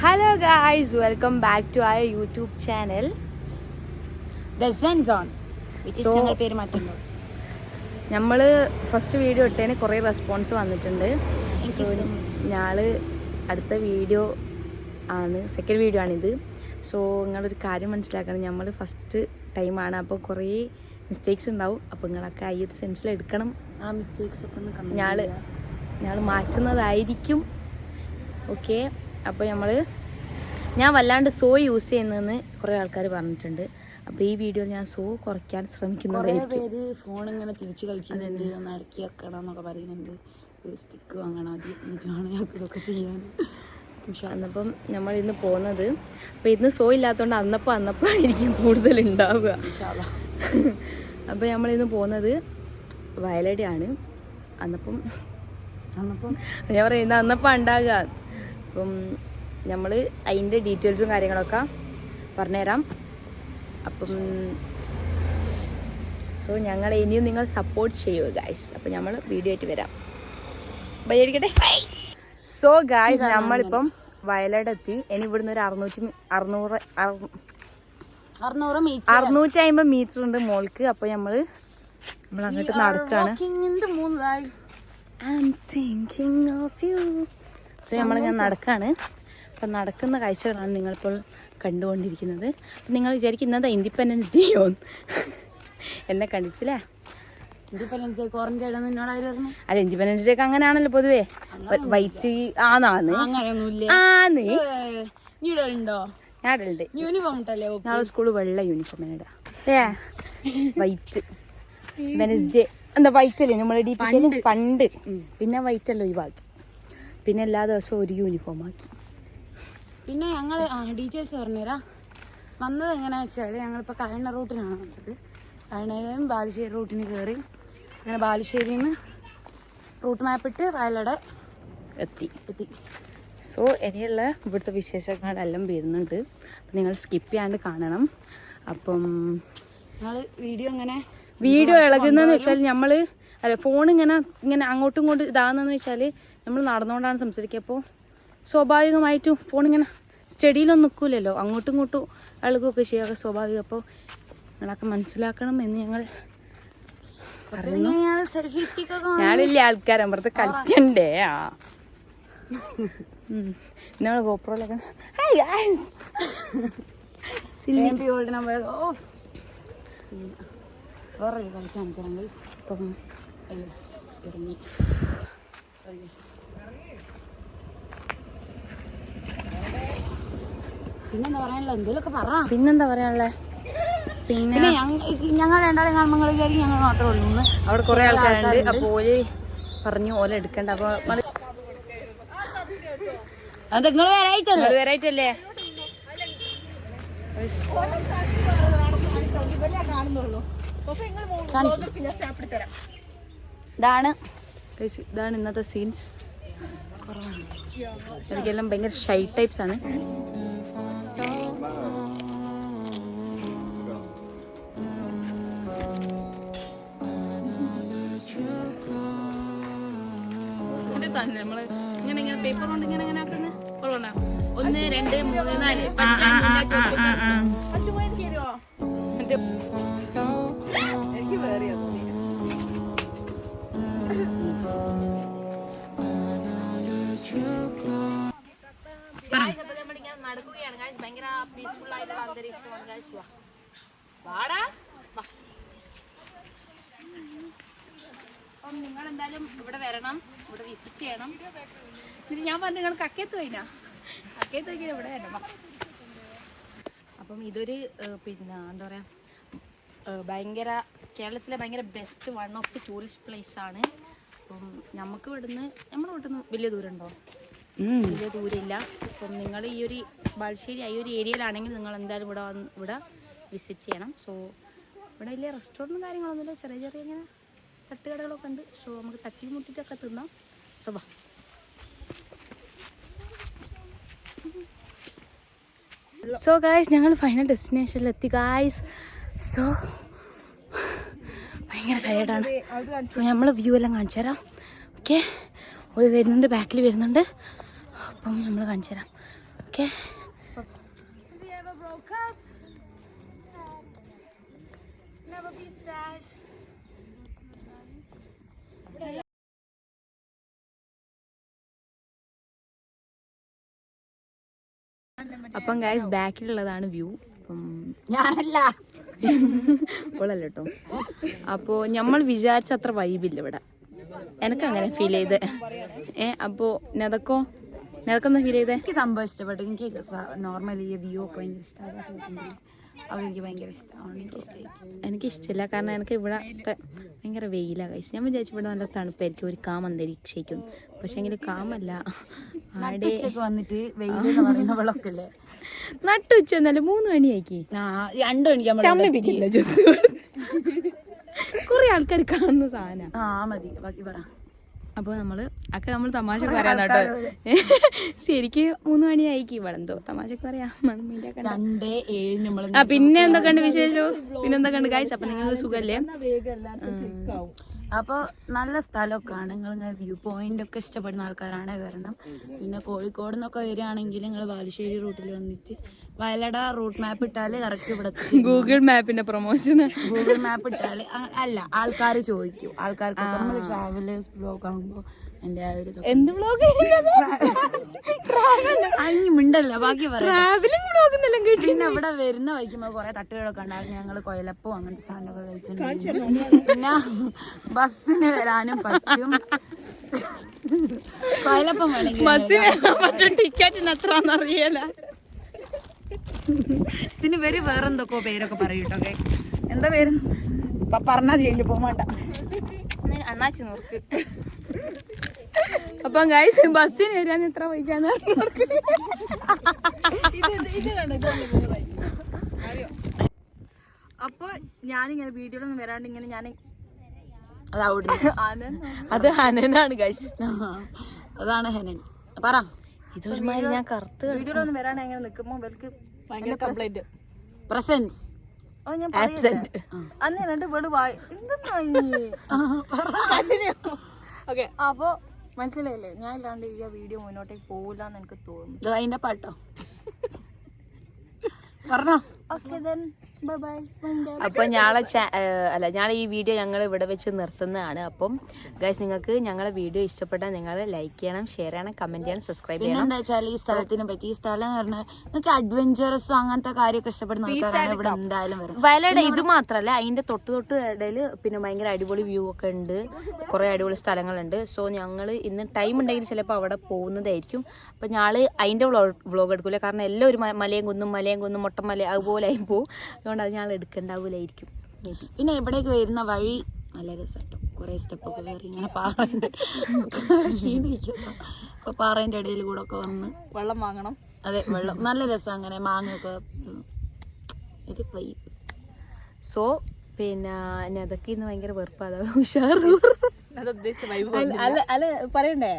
Hello guys, welcome back to our YouTube channel. The Zen Zone. So, നമ്മൾ first video ഇട്ടതിന് കുറേ response വന്നിട്ടുണ്ട്. So ഞങ്ങൾ അടുത്ത വീഡിയോ ആണ്, സെക്കൻഡ് വീഡിയോ ആണിത്. സോ നിങ്ങളൊരു കാര്യം മനസ്സിലാക്കണം, നമ്മൾ ഫസ്റ്റ് ടൈമാണ്, അപ്പോൾ കുറേ മിസ്റ്റേക്സ് ഉണ്ടാവും. അപ്പോൾ നിങ്ങളൊക്കെ ഈ ഒരു സെൻസിൽ എടുക്കണം. ആ മിസ്റ്റേക്സ് ഒക്കെ ഒന്ന് ഞങ്ങൾ മാറ്റുന്നതായിരിക്കും. ഓക്കെ, അപ്പോൾ ഞാൻ വല്ലാണ്ട് സോ യൂസ് ചെയ്യുന്നതെന്ന് കുറേ ആൾക്കാർ പറഞ്ഞിട്ടുണ്ട്. അപ്പോൾ ഈ വീഡിയോ ഞാൻ സോ കുറയ്ക്കാൻ ശ്രമിക്കുന്നതായിരിക്കും. പേര് ഫോൺ ഇങ്ങനെ തിരിച്ച് കളിക്കുന്നുണ്ട്, ഒന്ന് അടക്കി വെക്കണം എന്നൊക്കെ പറയുന്നുണ്ട്. ഒരു സ്റ്റിക്ക് വാങ്ങണം, അത് എന്നിട്ടാണ് ഞങ്ങൾക്ക് ഇതൊക്കെ ചെയ്യാൻ. അന്നപ്പം നമ്മൾ ഇന്ന് പോകുന്നത്, അപ്പോൾ ഇന്ന് സോ ഇല്ലാത്തതുകൊണ്ട് അന്നപ്പോൾ ആയിരിക്കും കൂടുതൽ ഉണ്ടാവുക. അപ്പോൾ നമ്മളിന്ന് പോകുന്നത് വയലടിയാണ്. അന്നപ്പം ഞാൻ പറയുന്നത് അന്നപ്പം ഉണ്ടാകുക. അപ്പം നമ്മൾ അതിൻ്റെ ഡീറ്റെയിൽസും കാര്യങ്ങളൊക്കെ പറഞ്ഞുതരാം. അപ്പം സോ ഞങ്ങൾ ഇനിയും നിങ്ങൾ സപ്പോർട്ട് ചെയ്യുക ഗായ്സ്. അപ്പം നമ്മൾ വീഡിയോ ആയിട്ട് വരാം. ബൈ അടിക്കട്ടെ. സോ ഗായ്സ്, നമ്മളിപ്പം വയലടെത്തി. ഇനി ഇവിടുന്ന് ഒരു 650 മീറ്റർ ഉണ്ട് മോൾക്ക്. അപ്പോൾ നമ്മൾ അങ്ങോട്ട് നടക്കാണ്. സോ നമ്മളിങ്ങനെ നടക്കാണ്. അപ്പം നടക്കുന്ന കാഴ്ചകളാണ് നിങ്ങളിപ്പോൾ കണ്ടുകൊണ്ടിരിക്കുന്നത്. അപ്പം നിങ്ങൾ വിചാരിക്കുന്നത് ഇൻഡിപെൻഡൻസ് ഡേയോ എന്നെ കണ്ടിച്ചില്ലേ? ഇൻഡിപെൻഡൻസ് ഡേ ഓറഞ്ച് നിന്നോടായിരുന്നു. അല്ല, ഇൻഡിപെൻഡൻസ് ഡേ ഒക്കെ അങ്ങനെയാണല്ലോ പൊതുവേ. വൈറ്റ് ഞാനുണ്ട്. യൂണിഫോം ഇട്ടല്ലേ? നാളെ സ്കൂള് വെള്ള യൂണിഫോം ഇടാ. വൈറ്റ് വെനസ്ഡേ എന്താ വൈറ്റ് അല്ലേ നമ്മളെ ഡി പണ്ട്. പിന്നെ വൈറ്റ് അല്ലോ ഒഴിവാക്കി. പിന്നെ എല്ലാ ദിവസവും ഒരു യൂണിഫോം ആക്കി. പിന്നെ ഞങ്ങൾ ഡീറ്റെയിൽസ് പറഞ്ഞുതരാം. വന്നത് എങ്ങനെയാണെന്ന് വെച്ചാൽ ഞങ്ങളിപ്പോൾ കഴണ റൂട്ടിനാണ് വന്നത്. കഴണയിലും ബാലുശ്ശേരി റൂട്ടിന് കയറി അങ്ങനെ ബാലുശ്ശേരിയിൽ നിന്ന് റൂട്ട് മാപ്പിട്ട് വയലട എത്തി. സോ ഇനിയുള്ള ഇവിടുത്തെ വിശേഷങ്ങളെല്ലാം വരുന്നുണ്ട്. അപ്പം നിങ്ങൾ സ്കിപ്പ് ചെയ്യാണ്ട് കാണണം. അപ്പം ഞങ്ങൾ വീഡിയോ ഇളകുന്നതെന്ന് വെച്ചാൽ ഫോൺ ഇങ്ങനെ അങ്ങോട്ടും ഇങ്ങോട്ടും ഇതാകുന്നതെന്ന് വെച്ചാൽ നമ്മൾ നടന്നുകൊണ്ടാണ് സംസാരിക്കുക. അപ്പോൾ സ്വാഭാവികമായിട്ടും ഫോൺ ഇങ്ങനെ സ്റ്റഡിയിലൊന്നും നിൽക്കില്ലല്ലോ, അങ്ങോട്ടും ഇങ്ങോട്ടും ഇളകുകയൊക്കെ ചെയ്യുക സ്വാഭാവികം. അപ്പോൾ നിങ്ങളൊക്കെ മനസ്സിലാക്കണം എന്ന് ഞങ്ങൾ ഞാനില്ലേ ആൾക്കാരമ്പുറത്ത് കളിക്കണ്ടേ. നമ്മൾ ഗോപ്രോയിലൊക്കെ ഇറങ്ങി. പിന്നെന്താ പറയാനുള്ളത്? പിന്നെ ഞങ്ങൾ രണ്ടാളെ കാണുമ്പോൾ വിചാരിക്കും ഞങ്ങൾ മാത്രമേ ഉള്ളൂ. അവിടെ കുറെ ആൾക്കാരുണ്ട്. അപ്പോൾ ഓല് പറഞ്ഞു ഓല എടുക്കണ്ട. അപ്പൊ വരായിട്ടല്ലേ? ഇതാണ് ഇന്നത്തെ സീൻസ്. എനിക്കെല്ലാം ഭയങ്കര ഷൈ ടൈപ്സ് ആണ്. നമ്മള് ഇങ്ങനെ പേപ്പർ കൊണ്ട് ഇങ്ങനെ ആക്കുന്ന 1 2 3 4 നടക്കുകയാണ്. ഭയങ്കര പീസ്ഫുൾ ആയിട്ടുള്ള അന്തരീക്ഷമാണ്. അപ്പം നിങ്ങൾ എന്തായാലും ഇവിടെ വരണം, ഇവിടെ വിസിറ്റ് ചെയ്യണം. എന്നിട്ട് ഞാൻ പറഞ്ഞു നിങ്ങൾ കക്കയത്ത് പോയിനാ ഇവിടെ വരണം. അപ്പം ഇതൊരു പിന്നെ എന്താ പറയുക, ഭയങ്കര കേരളത്തിലെ ഭയങ്കര best one of the tourist place ആണ്. അപ്പം നമ്മുടെ വീട്ടിൽ വലിയ ദൂരമുണ്ടോ? വലിയ ദൂരമില്ല. അപ്പം നിങ്ങൾ ഈ ഒരു ബാലുശ്ശേരി ഈ ഒരു ഏരിയയിലാണെങ്കിൽ നിങ്ങൾ എന്തായാലും ഇവിടെ വിസിറ്റ് ചെയ്യണം. സോ ഇവിടെ വലിയ റെസ്റ്റോറൻറ്റും കാര്യങ്ങളൊന്നുമില്ല, ചെറിയ ഇങ്ങനെ തട്ടുകടകളൊക്കെ ഉണ്ട്. സോ നമുക്ക് തട്ടി മുട്ടിട്ടൊക്കെ തിന്നാം. സോ ഗായ്സ്, ഞങ്ങൾ ഫൈനൽ ഡെസ്റ്റിനേഷനിലെത്തി ഗായ്സ്. സോ ഭയങ്കര ടയേർഡാണ്. സോ നമ്മൾ വ്യൂ എല്ലാം കാണിച്ചു തരാം. ഓക്കെ, ഒരു വരുന്നുണ്ട്, ബാക്കിൽ വരുന്നുണ്ട്. അപ്പം നമ്മൾ കാണിച്ചു തരാം. ഓക്കെ. അപ്പം ഗൈസ് ബാക്കിലുള്ളതാണ് വ്യൂ. അപ്പം ഞാനല്ല ഇപ്പോഴല്ല കേട്ടോ. അപ്പോൾ നമ്മൾ വിചാരിച്ച അത്ര വൈബില്ല ഇവിടെ. എനിക്ക് അങ്ങനെ ഫീൽ ചെയ്ത്. അപ്പോൾ നിനക്കൊന്ന് ഫീൽ ചെയ്തേ? എനിക്ക് സംഭവം ഇഷ്ടപ്പെട്ടു. എനിക്ക് നോർമലി ഈ വ്യൂ ഒക്കെ ഭയങ്കര ഇഷ്ടമാണ്. അവർക്ക് ഭയങ്കര ഇഷ്ടമാണ്. എനിക്ക് ഇഷ്ടമില്ല, കാരണം എനിക്ക് ഇവിടെ ഭയങ്കര വെയിലാണ് കഴിച്ചു. ഞാൻ വിചാരിച്ചു ഇവിടെ നല്ല തണുപ്പായിരിക്കും, ഒരു കാം അന്തരീക്ഷിക്കും. പക്ഷെ എങ്കിൽ കാമല്ല. ആടെ വന്നിട്ട് വെയിൽ പറയുന്ന വെള്ളമൊക്കെ അല്ലേ നട്ടുച്ച എന്നാലും 3 മണിയാക്കി 2 മണിക്ക് കുറെ ആൾക്കാർ കാണുന്ന സാധനം. മതി, ബാക്കി പറ. അപ്പോൾ നമ്മൾ തമാശ പറയാൻ കേട്ടോ. ശരിക്ക് 3 മണിയായിക്ക് ഇവിടെ എന്തോ തമാശക്ക് പറയാം. പിന്നെ എന്തൊക്കെയുണ്ട് വിശേഷം? പിന്നെ എന്തൊക്കെയുണ്ട് ഗൈസ്? അപ്പൊ നിങ്ങൾക്ക് സുഖല്ലേ? അപ്പോൾ നല്ല സ്ഥലമൊക്കെയാണ്. നിങ്ങൾ വ്യൂ പോയിന്റ് ഒക്കെ ഇഷ്ടപ്പെടുന്ന ആൾക്കാരാണ് വരണം. പിന്നെ കോഴിക്കോട് നിന്നൊക്കെ വരികയാണെങ്കിൽ നിങ്ങൾ ബാലുശ്ശേരി റൂട്ടിൽ വന്നിട്ട് വയലട റൂട്ട് മാപ്പ് ഇട്ടാൽ കറക്റ്റ് ഇവിടെ ഗൂഗിൾ മാപ്പിന്റെ പ്രൊമോഷൻ. ഗൂഗിൾ മാപ്പ് ഇട്ടാൽ അല്ല, ആൾക്കാർ ചോദിക്കും. ആൾക്കാർക്ക് നമ്മൾ ട്രാവലേഴ്സ് ബ്ലോഗ് ആകുമ്പോൾ എൻ്റെ ആ ഒരു എന്ത് ബ്ലോഗ് അഞ്ഞ് മിണ്ടല്ല, ബാക്കി ട്രാവലിംഗ് ബ്ലോഗ് എന്നെല്ലാം കേട്ടു. പിന്നെ ഇവിടെ വരുന്ന വയ്ക്കുമ്പോൾ കുറെ തട്ടുകളൊക്കെ ഉണ്ടായിരുന്നു. ഞങ്ങൾ കൊയലപ്പോ അങ്ങനത്തെ സാധനമൊക്കെ കഴിച്ചിട്ടുണ്ട്. പിന്നെ ബസ്സിന് വരാനും പറ്റും. കൊയലപ്പം വേണമെങ്കിൽ ടിക്കറ്റിന് എത്രന്നറിയല. ഇതിന് വേറെന്തൊക്കെയോ പേരൊക്കെ പറയൂട്ടോ. എന്താ പേര് പറഞ്ഞാൽ ജയിലിൽ പോകാൻ വേണ്ട. അണ്ണാച്ചി നോക്ക്. അപ്പം ഗൈസ് ബസ്സിന് വരാൻ എത്ര പൈസ? അപ്പൊ ഞാനിങ്ങനെ വീഡിയോയിലൊന്നും വരാണ്ട് ഇങ്ങനെ ഞാൻ അത് ഹനനാണ് ഗൈസ്. അതാണ് ഹനൻ. പറ. ഇതൊരുമാതിരി ഞാൻ കറുത്ത് വീഡിയോയിലൊന്നും വരാണ്ട് എങ്ങനെ നിൽക്കുമ്പോ ഇവർക്ക് പ്രസൻസ് അന്ന് 2 വേർഡ് അപ്പൊ മനസ്സിലായില്ലേ? ഞാൻ ഇല്ലാണ്ട് ഈ വീഡിയോ മുന്നോട്ടേക്ക് പോകില്ലെന്ന് എനിക്ക് തോന്നുന്നു. അതിന്റെ പാട്ടോ പറഞ്ഞോ. അപ്പൊ ഞാളെ ഈ വീഡിയോ ഞങ്ങൾ ഇവിടെ വെച്ച് നിർത്തുന്നതാണ്. അപ്പം ഗൈസ് നിങ്ങൾക്ക് ഞങ്ങളെ വീഡിയോ ഇഷ്ടപ്പെട്ടാൽ നിങ്ങൾ ലൈക്ക് ചെയ്യണം, ഷെയർ ചെയ്യണം, കമന്റ് ചെയ്യണം, സബ്സ്ക്രൈബ് ചെയ്യണം. എന്താ വെച്ചാൽ ഈ സ്ഥലത്തിനെ പറ്റി, ഈ സ്ഥലം എന്ന് പറഞ്ഞാൽ നിങ്ങൾക്ക് അഡ്വഞ്ചറസും അങ്ങനത്തെ കാര്യമൊക്കെ ഇഷ്ടപ്പെടുന്ന ആൾക്കാരാണ് ഇവിടെ എന്തായാലും വരും. വയലട ഇത് മാത്രല്ല, അതിന്റെ തൊട്ട് ഇടയിൽ പിന്നെ ഭയങ്കര അടിപൊളി വ്യൂ ഒക്കെ ഉണ്ട്, കുറെ അടിപൊളി സ്ഥലങ്ങളുണ്ട്. സോ ഞങ്ങൾ ഇന്ന് ടൈം ഉണ്ടെങ്കിൽ ചിലപ്പോൾ അവിടെ പോകുന്നതായിരിക്കും. അപ്പൊ ഞാള് അതിന്റെ വ്ളോഗ് എടുക്കൂല, കാരണം എല്ലാം ഒരു മലയും കുന്നും മൊട്ടമല അതുപോലെ ആയി പോകും. അതുകൊണ്ട് അത് ഞങ്ങൾ എടുക്കണ്ടാവൂലായിരിക്കും. പിന്നെ ഇവിടേക്ക് വരുന്ന വഴി നല്ല രസമായിട്ടും കുറെ സ്റ്റെപ്പൊക്കെ കയറി ഇങ്ങനെ പാറയുണ്ട് ക്ഷീണിക്കുന്നു. അപ്പൊ പാറേന്റെ ഇടയിൽ കൂടെ ഒക്കെ വന്ന് വെള്ളം വാങ്ങണം. അതെ, വെള്ളം നല്ല രസം. അങ്ങനെ മാങ്ങയൊക്കെ വൈബ്. സോ പിന്നെ അതൊക്കെ ഇന്ന് ഭയങ്കര വെറുപ്പാ. ഉഷാറ് അല്ല പറയണ്ടേ,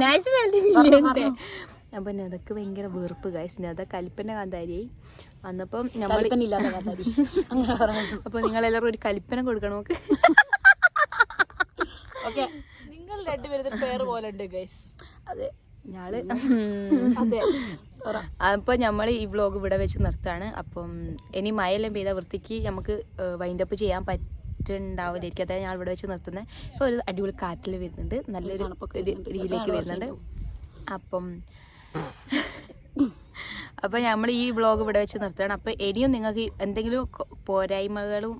നാച്ചുറാലിറ്റി. അപ്പൊ അതൊക്കെ ഭയങ്കര വെറുപ്പ് ഗൈസ്. അതൊക്കെ കലിപ്പന്റെ കാന്താരിയായി വന്നപ്പം അപ്പൊ നിങ്ങളെല്ലാവരും ഒരു കലിപ്പന കൊടുക്കണം നമുക്ക്. നിങ്ങൾ രണ്ടുപേരും പേര് പോലെ ഉണ്ട് ഗൈസ്. അതെ, ഞാള് അപ്പൊ നമ്മൾ ഈ വ്ലോഗ് ഇവിടെ വെച്ച് നിർത്താണ്. അപ്പം ഇനി മഴയെല്ലാം പെയ്ത വൃത്തിക്ക് നമുക്ക് വൈൻഡപ്പ് ചെയ്യാൻ പറ്റുണ്ടാവില്ലായിരിക്കും. അതായത് ഞാൻ ഇവിടെ വെച്ച് നിർത്തുന്നത്. ഇപ്പൊ ഒരു അടിപൊളി കാറ്റിൽ വരുന്നുണ്ട്, നല്ലൊരു രീതിയിലേക്ക് വരുന്നുണ്ട്. അപ്പം നമ്മൾ ഈ വ്ളോഗ് ഇവിടെ വെച്ച് നിർത്തുകയാണ്. അപ്പോൾ ഇനിയും നിങ്ങൾക്ക് എന്തെങ്കിലും പോരായ്മകളും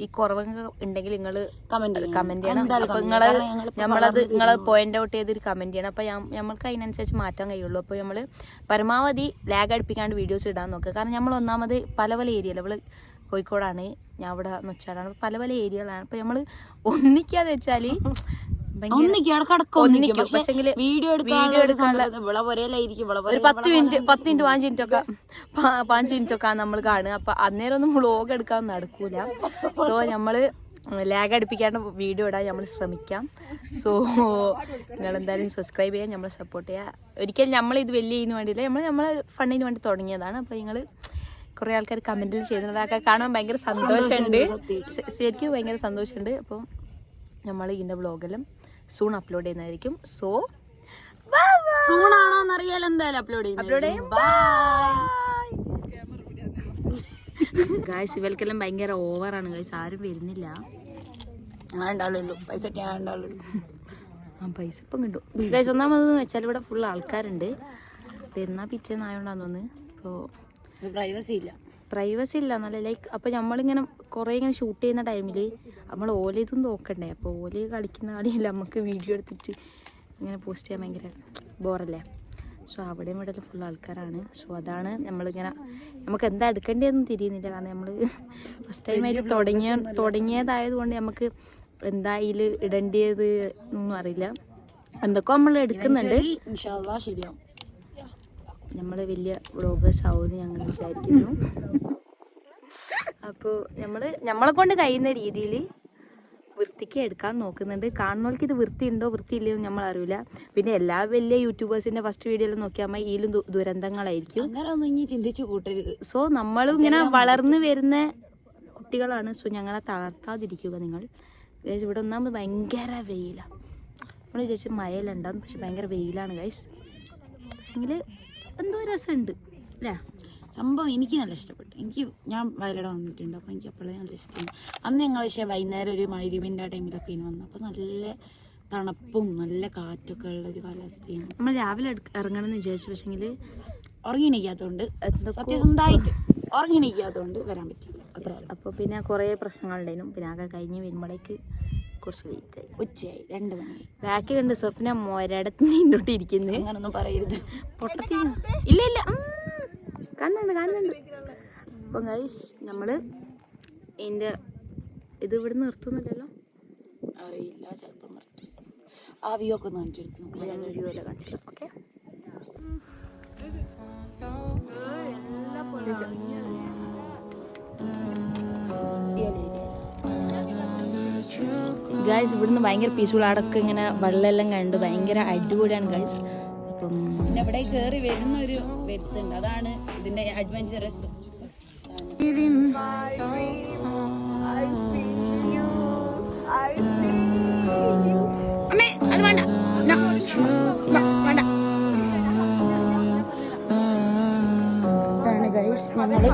ഈ കുറവൊക്കെ ഉണ്ടെങ്കിൽ നിങ്ങൾ കമന്റ് ചെയ്യണം. അപ്പോൾ നിങ്ങളത് പോയിന്റ് ഔട്ട് ചെയ്തൊരു കമന്റ് ചെയ്യണം. അപ്പോൾ നമ്മൾക്ക് അതിനനുസരിച്ച് മാറ്റാൻ കഴിയുള്ളൂ. അപ്പോൾ നമ്മൾ പരമാവധി ലാഗ് അടുപ്പിക്കാണ്ട് വീഡിയോസ് ഇടാൻ നോക്കുക. കാരണം നമ്മൾ ഒന്നാമത് പല ഏരിയയിൽ, നമ്മൾ കോഴിക്കോടാണ്, ഞാൻ ഇവിടെ നൊച്ചാടാണ്, പല ഏരിയകളാണ്. അപ്പോൾ നമ്മൾ ഒന്നിക്കാതെ വെച്ചാൽ വീഡിയോ എടുക്കാനുള്ള ഒരു 10 മിനിറ്റ് 5 മിനിറ്റ് ഒക്കെ നമ്മൾ കാണുക. അപ്പൊ അന്നേരം ഒന്നും വ്ളോഗ് എടുക്കാൻ നടക്കൂല. സോ നമ്മള് ലാഗ് അടുപ്പിക്കാണ്ട് വീഡിയോ ഇടാൻ നമ്മൾ ശ്രമിക്കാം. സോ നിങ്ങൾ എന്തായാലും സബ്സ്ക്രൈബ് ചെയ്യാൻ, നമ്മളെ സപ്പോർട്ട് ചെയ്യുക. ഒരിക്കലും നമ്മളിത് വലിയ ഇതിന് വേണ്ടിയില്ല, നമ്മളെ ഫണ്ടിന് വേണ്ടി തുടങ്ങിയതാണ്. അപ്പോൾ നിങ്ങൾ കുറേ ആൾക്കാർ കമന്റിൽ ചെയ്യുന്നതൊക്കെ കാണാൻ ഭയങ്കര സന്തോഷമുണ്ട്, ശരിക്കും ഭയങ്കര സന്തോഷമുണ്ട്. അപ്പം നമ്മൾ ഇതിൻ്റെ വ്ളോഗെല്ലാം സൂൺ അപ്ലോഡ് ചെയ്യുന്നതായിരിക്കും. സോ സൂണാണോന്ന് അറിയാലോ എന്തായാലും അപ്ലോഡ് ചെയ്യും. ഗായ്സ് ഇവൽക്കെല്ലാം ഭയങ്കര ഓവറാണ് ഗായ്സ്, ആരും വരുന്നില്ല. ഞാൻ ഉണ്ടാവുള്ളൂ പൈസ ഞാൻ ഉണ്ടാവുള്ളൂ. ആ പൈസ ഇപ്പം കിട്ടും ഗായ്സ്. ഒന്നാമതെന്ന് വെച്ചാൽ ഇവിടെ ഫുൾ ആൾക്കാരുണ്ട്. പെരുന്നാൾ പിറ്റേന്നായോണ്ടാന്ന് തോന്നുന്നു. ഇപ്പോൾ പ്രൈവസി ഇല്ല നല്ല ലൈക്ക്. അപ്പോൾ നമ്മളിങ്ങനെ കുറേ ഇങ്ങനെ ഷൂട്ട് ചെയ്യുന്ന ടൈമിൽ നമ്മൾ ഓല ഇതും നോക്കണ്ടേ. അപ്പോൾ ഓല കളിക്കുന്ന കളിയല്ല നമുക്ക് വീഡിയോ എടുത്തിട്ട് ഇങ്ങനെ പോസ്റ്റ് ചെയ്യാൻ ഭയങ്കര ബോറല്ലേ. സോ അവിടെയും ഇവിടെ ഫുൾ ആൾക്കാരാണ്. സോ അതാണ് നമ്മളിങ്ങനെ നമുക്ക് എന്താ എടുക്കേണ്ടതെന്ന് തിരിയുന്നില്ല. കാരണം നമ്മൾ ഫസ്റ്റ് ടൈമായിട്ട് തുടങ്ങിയതായത് കൊണ്ട് നമുക്ക് എന്താ ഇതിൽ ഇടേണ്ടത് ഒന്നും അറിയില്ല. എന്തൊക്കെ നമ്മൾ എടുക്കുന്നുണ്ട്. ശരിയാവും. നമ്മൾ വലിയ വ്ളോഗേഴ്സ് ആവുമെന്ന് ഞങ്ങൾ വിചാരിക്കുന്നു. അപ്പോൾ നമ്മളെ കൊണ്ട് കഴിയുന്ന രീതിയിൽ വൃത്തിക്ക് എടുക്കാൻ നോക്കുന്നുണ്ട്. കാണുന്നവർക്ക് ഇത് വൃത്തിയുണ്ടോ വൃത്തിയില്ലയോ എന്ന് നമ്മൾ അറിയില്ല. പിന്നെ എല്ലാ വലിയ യൂട്യൂബേഴ്സിന്റെ ഫസ്റ്റ് വീഡിയോയിൽ നോക്കിയാൽ ഇതിലും ദുരന്തങ്ങളായിരിക്കും. ചിന്തിച്ചു കൂട്ടരുത്. സോ നമ്മളും ഇങ്ങനെ വളർന്നു വരുന്ന കുട്ടികളാണ്. സോ ഞങ്ങളെ തളർത്താതിരിക്കുക നിങ്ങൾ. ഗൈസ് ഇവിടെ ഒന്നാമത് ഭയങ്കര വെയിലാണ്. നമ്മൾ വിചാരിച്ചു മഴയിലുണ്ടാകും, പക്ഷെ ഭയങ്കര വെയിലാണ് ഗൈസ്. പക്ഷെങ്കിൽ എന്തോ രസമുണ്ട് അല്ലേ സംഭവം. എനിക്ക് നല്ല ഇഷ്ടപ്പെട്ടു. ഞാൻ വയലട വന്നിട്ടുണ്ട്, അപ്പോൾ എനിക്ക് അപ്പോഴേ നല്ല ഇഷ്ടമാണ്. അന്ന് ഞങ്ങൾ പക്ഷേ വൈകുന്നേരം ഒരു മഗ്‌രിബിൻ്റെ ടൈമിലൊക്കെ ഇനി വന്നു. അപ്പോൾ നല്ല തണുപ്പും നല്ല കാറ്റൊക്കെ ഉള്ള ഒരു കാലാവസ്ഥയാണ്. നമ്മൾ രാവിലെ ഇറങ്ങണമെന്ന് വിചാരിച്ചു, പക്ഷെങ്കിൽ ഉറങ്ങിണിക്കാത്തതുകൊണ്ട് സത്യസന്ധമായിട്ട് ഉറങ്ങിണിക്കാത്തതുകൊണ്ട് വരാൻ പറ്റില്ല അത്ര. അപ്പോൾ പിന്നെ കുറേ പ്രശ്നങ്ങളുണ്ടായിരുന്നു. പിന്നെ ആകെ കഴിഞ്ഞ് വരുമ്പോഴേക്ക് കുറച്ച് ലേറ്റായി. ഉച്ചയായി 2 മണിയായി. ബാക്കി കണ്ട് സ്വപ്ന മോരടത്ത് നിന്നോട്ട് ഇരിക്കുന്നത്. അങ്ങനൊന്നും പറയരുത്. പൊട്ടത്തി ഇല്ല കാണുന്നുണ്ട്. അപ്പം ഗൈസ് നമ്മൾ ഇതിൻ്റെ ഇത് ഇവിടെ നിർത്തുന്നില്ലല്ലോ, അറിയില്ല, ചിലപ്പോൾ നിർത്തും. ആ വ്യൂ ഒക്കെ ഒന്ന് കാണിച്ചെടുക്കും. വ്യൂ എല്ലാം കാണിച്ചു. ഓക്കെ ഗൈസ് ഇവിടുന്ന് ഭയങ്കര പീസ്ഫുൾ. അവിടെയൊക്കെ ഇങ്ങനെ വെള്ളമെല്ലാം കണ്ട് ഭയങ്കര അടിപൊളിയാണ് ഗൈസ്. അപ്പം പിന്നെ ഇവിടെ കയറി വരുന്ന ഒരു വ്യക്തുണ്ട്, അതാണ് ഇതിന്റെ അഡ്വഞ്ചറസ്. ഇതാണ് ഗൈസ് ഞങ്ങൾ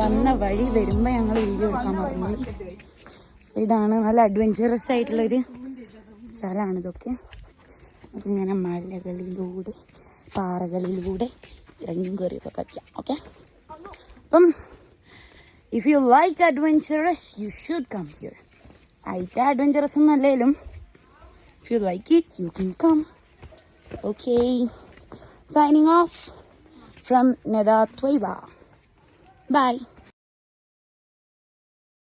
വന്ന വഴി വരുമ്പോ ഞങ്ങൾ വീഡിയോ എടുക്കാൻ പറഞ്ഞു. ഇതാണ് നല്ല അഡ്വഞ്ചറസ് ആയിട്ടുള്ളൊരു സ്ഥലമാണ് ഇതൊക്കെ. അപ്പം ഇങ്ങനെ മലകളിലൂടെ പാറകളിലൂടെ ഇറങ്ങിയും കയറിയൊക്കെ കളിക്കാം. ഓക്കെ, അപ്പം if you like adventurous you should come here. ആയിട്ട് അഡ്വഞ്ചറസ് ഒന്നും അല്ലേലും if you like it you can come. Okay, signing off from Neda Tayyiba. By.